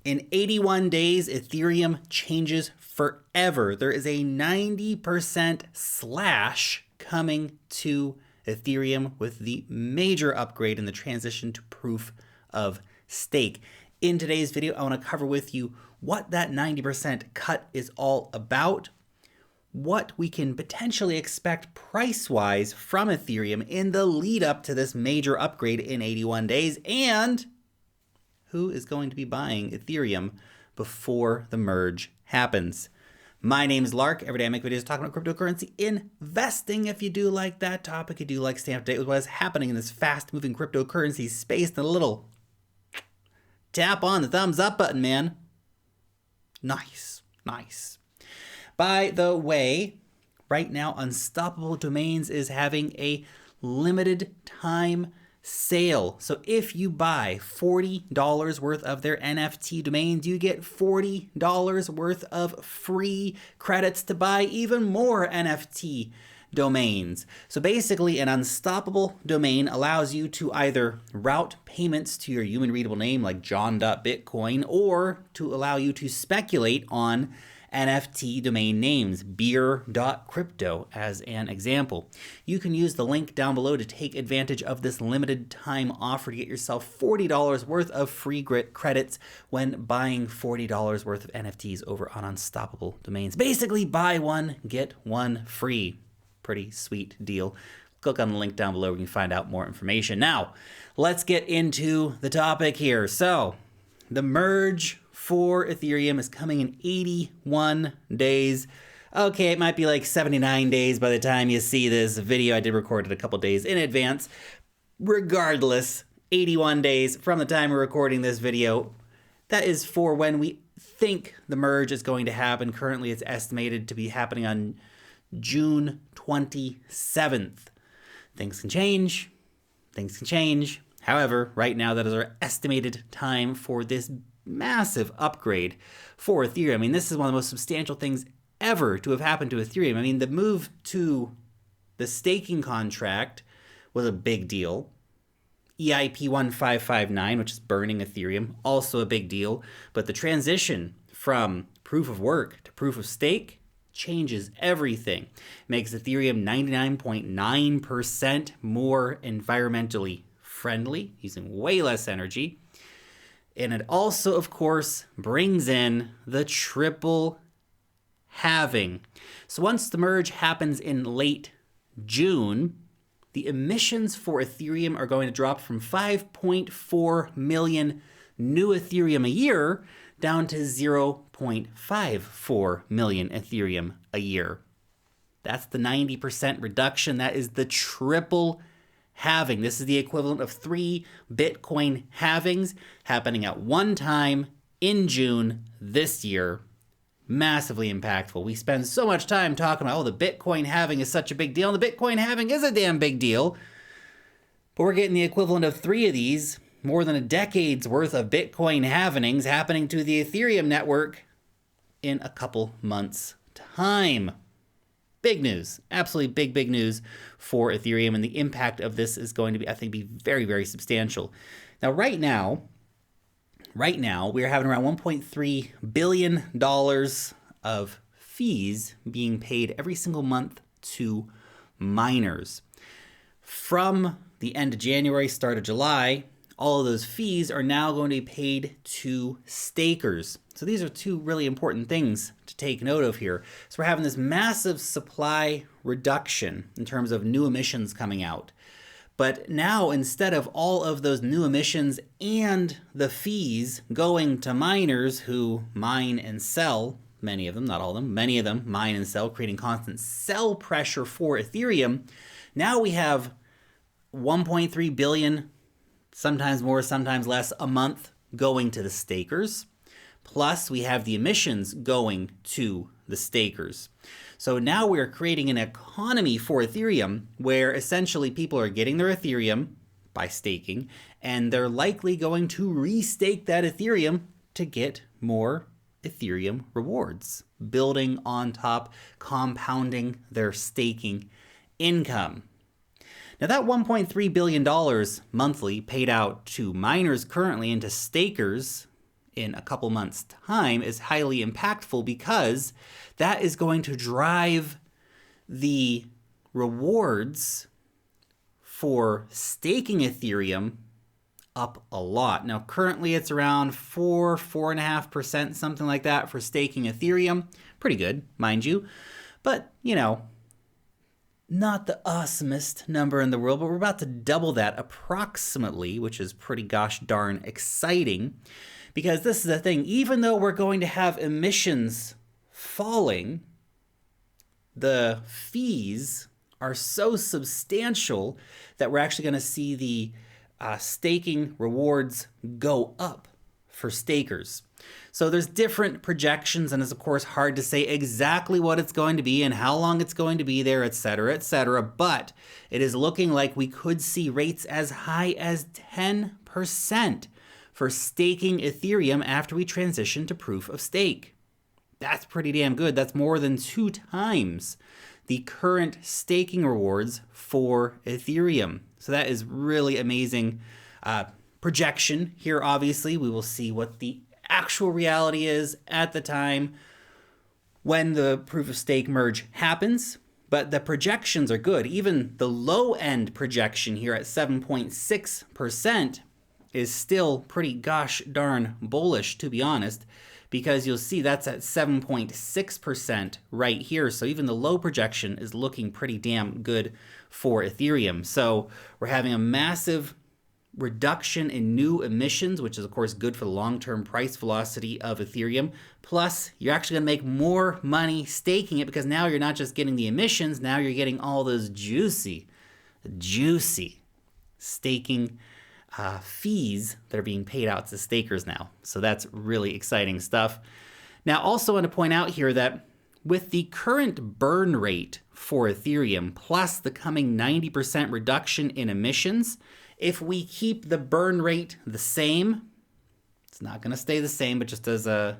In 81 days, Ethereum changes forever. There is a 90% slash coming to Ethereum with the major upgrade in the transition to proof of stake. In today's video, I want to cover with you what that 90% cut is all about, what we can potentially expect price-wise from Ethereum in the lead up to this major upgrade in 81 days, and who is going to be buying Ethereum before the merge happens. My name is Lark. Every day I make videos talking about cryptocurrency investing. If you do like that topic, you do like staying up to date with what is happening in this fast-moving cryptocurrency space, then a little tap on the thumbs up button, man. Nice, nice. By the way, right now, Unstoppable Domains is having a limited time sale. So if you buy $40 worth of their NFT domains, you get $40 worth of free credits to buy even more NFT domains. So basically, an Unstoppable domain allows you to either route payments to your human readable name like john.bitcoin, or to allow you to speculate on NFT domain names, beer.crypto as an example. You can use the link down below to take advantage of this limited time offer to get yourself $40 worth of free credits when buying $40 worth of NFTs over on Unstoppable Domains. Basically, buy one, get one free. Pretty sweet deal. Click on the link down below where you can find out more information. Now, let's get into the topic here. So, the merge for Ethereum is coming in 81 days. Okay, it might be like 79 days by the time you see this video. I did record it a couple days in advance. Regardless, 81 days from the time we're recording this video. That is for when we think the merge is going to happen. Currently, it's estimated to be happening on June 27th. Things can change. Things can change. However, right now, that is our estimated time for this massive upgrade for Ethereum. I mean, this is one of the most substantial things ever to have happened to Ethereum. I mean, the move to the staking contract was a big deal. EIP 1559, which is burning Ethereum, also a big deal. But the transition from proof of work to proof of stake changes everything. Makes Ethereum 99.9% more environmentally friendly, using way less energy. And it also, of course, brings in the triple halving. So once the merge happens in late June, the emissions for Ethereum are going to drop from 5.4 million new Ethereum a year down to 0.54 million Ethereum a year. That's the 90% reduction. That is the triple halving. This is the equivalent of 3 Bitcoin halvings happening at one time in June this year. Massively impactful. We spend so much time talking about, oh, the Bitcoin halving is such a big deal. And the Bitcoin halving is a damn big deal. But we're getting the equivalent of 3 of these, more than a decade's worth of Bitcoin halvings happening to the Ethereum network in a couple months' time. Big news, absolutely big news for Ethereum, and the impact of this is going to be, I think, be very, very substantial. Now, right now, we are having around $1.3 billion of fees being paid every single month to miners. From the end of January, start of July, all of those fees are now going to be paid to stakers. So these are two really important things to take note of here. So we're having this massive supply reduction in terms of new emissions coming out. But now, instead of all of those new emissions and the fees going to miners who mine and sell, many of them, not all of them, many of them mine and sell, creating constant sell pressure for Ethereum, now we have 1.3 billion, sometimes more, sometimes less, a month going to the stakers. Plus, we have the emissions going to the stakers. So now we're creating an economy for Ethereum where essentially people are getting their Ethereum by staking, and they're likely going to restake that Ethereum to get more Ethereum rewards, building on top, compounding their staking income. Now that $1.3 billion monthly paid out to miners currently and to stakers in a couple months' time is highly impactful, because that is going to drive the rewards for staking Ethereum up a lot. Now, currently it's around 4.5%, something like that for staking Ethereum. Pretty good, mind you. But, not the awesomest number in the world, but we're about to double that approximately, which is pretty gosh darn exciting, because this is the thing. Even though we're going to have emissions falling, the fees are so substantial that we're actually going to see the staking rewards go up for stakers. So there's different projections, and it's of course hard to say exactly what it's going to be and how long it's going to be there, etc., but it is looking like we could see rates as high as 10% for staking Ethereum after we transition to proof of stake. That's pretty damn good. That's more than 2 times the current staking rewards for Ethereum. So that is really amazing projection here. Obviously, we will see what the actual reality is at the time when the proof of stake merge happens, but the projections are good. Even the low end projection here at 7.6% is still pretty gosh darn bullish, to be honest, because you'll see that's at 7.6% right here. So even the low projection is looking pretty damn good for Ethereum. So we're having a massive reduction in new emissions, which is of course good for the long-term price velocity of Ethereum. Plus, you're actually going to make more money staking it, because now you're not just getting the emissions, now you're getting all those juicy staking fees that are being paid out to stakers now. So that's really exciting stuff. Now, also want to point out here that with the current burn rate for Ethereum, plus the coming 90% reduction in emissions, if we keep the burn rate the same, it's not going to stay the same, but just as a,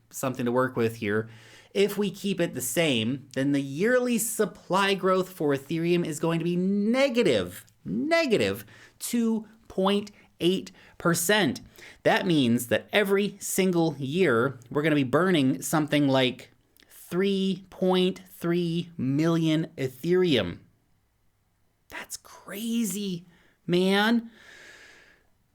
something to work with here. If we keep it the same, then the yearly supply growth for Ethereum is going to be negative 2.8%. That means that every single year, we're going to be burning something like 3.3 million Ethereum. That's crazy, man.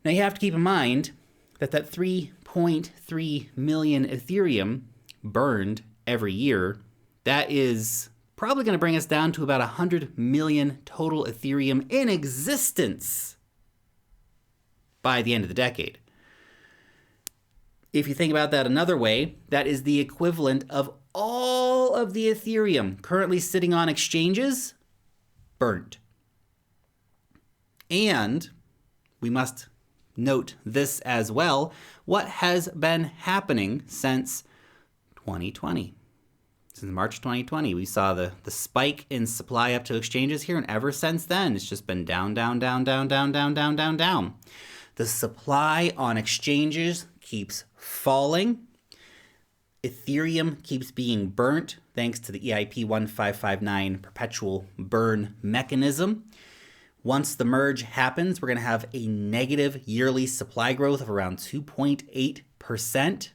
Now you have to keep in mind that 3.3 million Ethereum burned every year, that is probably going to bring us down to about 100 million total Ethereum in existence by the end of the decade. If you think about that another way, that is the equivalent of all of the Ethereum currently sitting on exchanges burnt. And we must note this as well. What has been happening since 2020? Since March 2020, we saw the spike in supply up to exchanges here, and ever since then, it's just been down. The supply on exchanges keeps falling. Ethereum keeps being burnt thanks to the EIP 1559 perpetual burn mechanism. Once the merge happens, we're going to have a negative yearly supply growth of around 2.8%.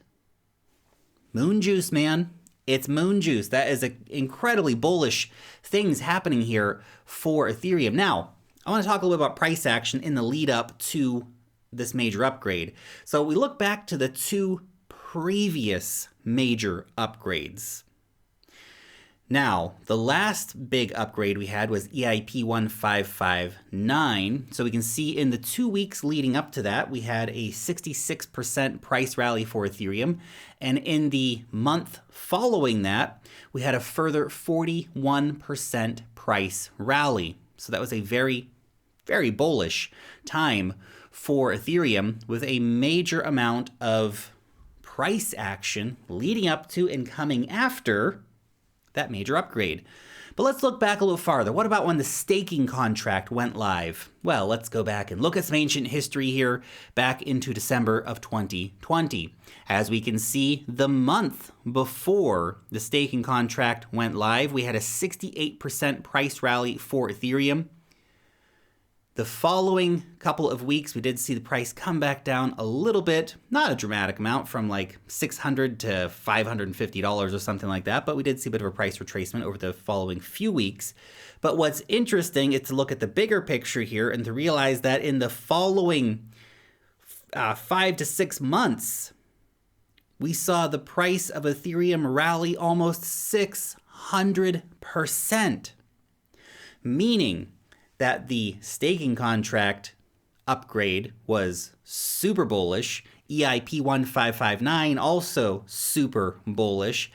Moon juice, man. It's moon juice. That is incredibly bullish things happening here for Ethereum. Now, I want to talk a little bit about price action in the lead up to this major upgrade. So we look back to the 2 previous major upgrades. Now, the last big upgrade we had was EIP 1559. So we can see in the 2 weeks leading up to that, we had a 66% price rally for Ethereum. And in the month following that, we had a further 41% price rally. So that was a very, very bullish time for Ethereum, with a major amount of price action leading up to and coming after that major upgrade. But let's look back a little farther. What about when the staking contract went live? Well, let's go back and look at some ancient history here, back into December of 2020. As we can see, the month before the staking contract went live, we had a 68% price rally for Ethereum. The following couple of weeks, we did see the price come back down a little bit, not a dramatic amount, from like $600 to $550 or something like that, but we did see a bit of a price retracement over the following few weeks. But what's interesting is to look at the bigger picture here and to realize that in the following 5 to 6 months, we saw the price of Ethereum rally almost 600%, meaning that the staking contract upgrade was super bullish. EIP 1559 also super bullish.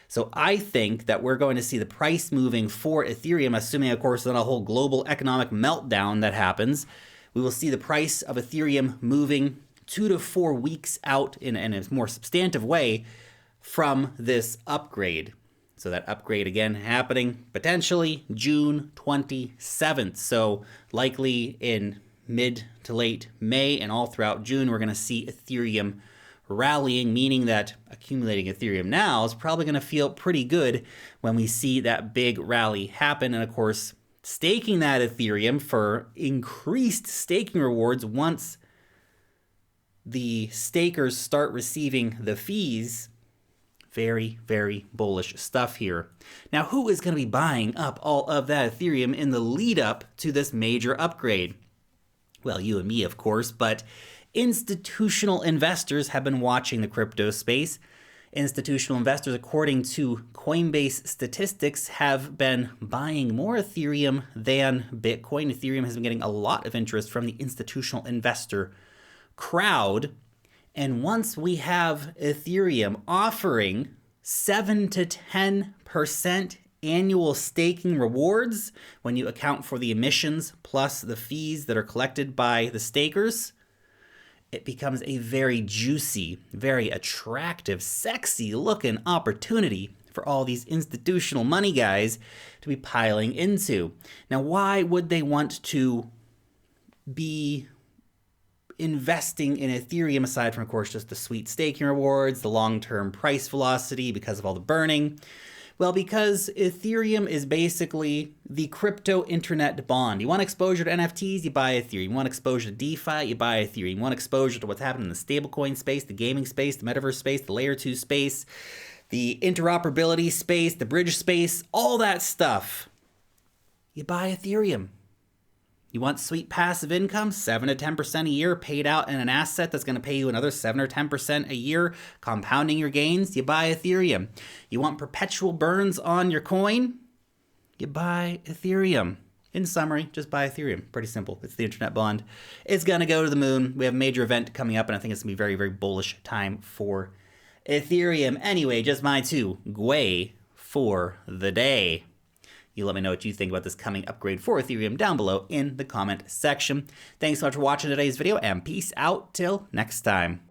So I think that we're going to see the price moving for Ethereum, assuming, of course, not a whole global economic meltdown that happens. We will see the price of Ethereum moving 2 to 4 weeks out in a more substantive way from this upgrade. So that upgrade again happening potentially June 27th. So likely in mid to late May and all throughout June, we're going to see Ethereum rallying, meaning that accumulating Ethereum now is probably going to feel pretty good when we see that big rally happen. And of course, staking that Ethereum for increased staking rewards once the stakers start receiving the fees. Very, very bullish stuff here. Now, who is going to be buying up all of that Ethereum in the lead up to this major upgrade? Well, you and me, of course, but institutional investors have been watching the crypto space. Institutional investors, according to Coinbase statistics, have been buying more Ethereum than Bitcoin. Ethereum has been getting a lot of interest from the institutional investor crowd. And once we have Ethereum offering 7 to 10% annual staking rewards, when you account for the emissions plus the fees that are collected by the stakers, it becomes a very juicy, very attractive, sexy looking opportunity for all these institutional money guys to be piling into. Now, why would they want to be investing in Ethereum, aside from, of course, just the sweet staking rewards, the long-term price velocity because of all the burning? Well, because Ethereum is basically the crypto internet bond. You want exposure to NFTs, you buy Ethereum. You want exposure to DeFi, you buy Ethereum. You want exposure to what's happening in the stablecoin space, the gaming space, the metaverse space, the layer 2 space, the interoperability space, the bridge space, all that stuff. You buy Ethereum. You want sweet passive income, 7 to 10% a year paid out in an asset that's going to pay you another 7 or 10% a year, compounding your gains? You buy Ethereum. You want perpetual burns on your coin? You buy Ethereum. In summary, just buy Ethereum. Pretty simple. It's the internet bond. It's going to go to the moon. We have a major event coming up, and I think it's going to be a very, very bullish time for Ethereum. Anyway, just my two gway for the day. You let me know what you think about this coming upgrade for Ethereum down below in the comment section. Thanks so much for watching today's video, and peace out till next time.